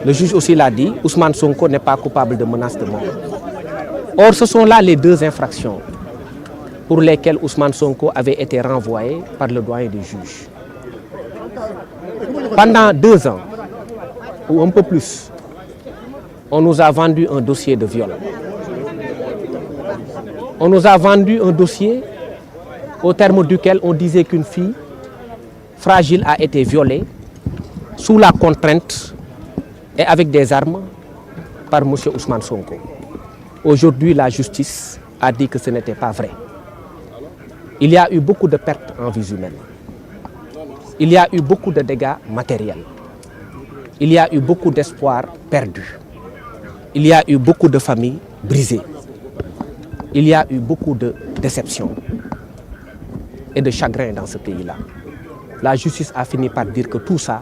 Le juge aussi l'a dit, Ousmane Sonko n'est pas coupable de menaces de mort. Or, ce sont là les deux infractions pour lesquelles Ousmane Sonko avait été renvoyé par le doyen des juges. Pendant 2 ans, ou un peu plus, on nous a vendu un dossier de viol. On nous a vendu un dossier au terme duquel on disait qu'une fille fragile a été violée sous la contrainte et avec des armes par M. Ousmane Sonko. Aujourd'hui, la justice a dit que ce n'était pas vrai. Il y a eu beaucoup de pertes en vies humaines. Il y a eu beaucoup de dégâts matériels. Il y a eu beaucoup d'espoirs perdus. Il y a eu beaucoup de familles brisées. Il y a eu beaucoup de déceptions et de chagrin dans ce pays-là. La justice a fini par dire que tout ça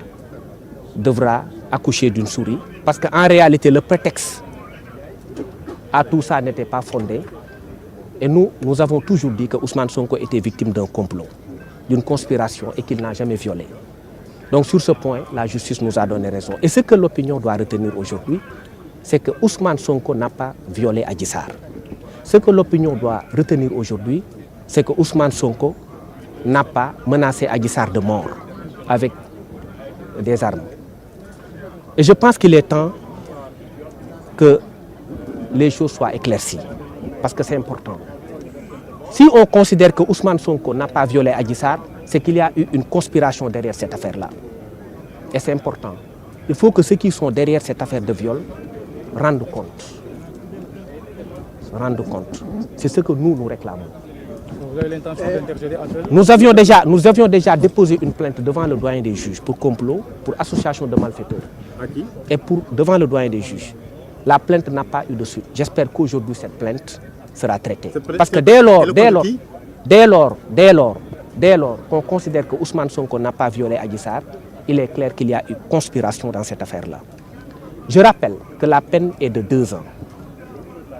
devra accoucher d'une souris. Parce qu'en réalité, le prétexte à tout ça n'était pas fondé. Et nous avons toujours dit que Ousmane Sonko était victime d'un complot, d'une conspiration et qu'il n'a jamais violé. Donc sur ce point, la justice nous a donné raison. Et ce que l'opinion doit retenir aujourd'hui, c'est que Ousmane Sonko n'a pas violé Adji Sarr. Ce que l'opinion doit retenir aujourd'hui, c'est que Ousmane Sonko n'a pas menacé Adji Sarr de mort avec des armes. Et je pense qu'il est temps que les choses soient éclaircies, parce que c'est important. Si on considère que Ousmane Sonko n'a pas violé Adji Sarr, c'est qu'il y a eu une conspiration derrière cette affaire-là. Et c'est important. Il faut que ceux qui sont derrière cette affaire de viol rendent compte. C'est ce que nous réclamons. Vous avez l'intention d'interjeter après? Nous avions déjà déposé une plainte devant le doyen des juges pour complot, pour association de malfaiteurs. À qui? Et devant le doyen des juges. La plainte n'a pas eu de suite. J'espère qu'aujourd'hui cette plainte sera traitée. Parce que dès lors qu'on considère que Ousmane Sonko n'a pas violé Adji Sarr, il est clair qu'il y a eu conspiration dans cette affaire-là. Je rappelle que la peine est de 2 ans.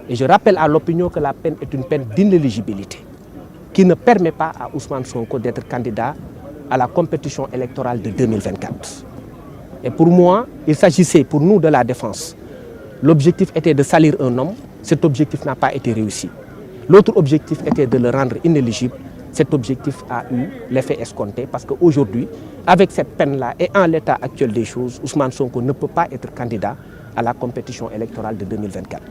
Et je rappelle à l'opinion que la peine est une peine d'inéligibilité qui ne permet pas à Ousmane Sonko d'être candidat à la compétition électorale de 2024. Et pour moi, il s'agissait pour nous de la défense. L'objectif était de salir un homme. Cet objectif n'a pas été réussi. L'autre objectif était de le rendre inéligible. Cet objectif a eu l'effet escompté parce qu'aujourd'hui, avec cette peine-là et en l'état actuel des choses, Ousmane Sonko ne peut pas être candidat à la compétition électorale de 2024.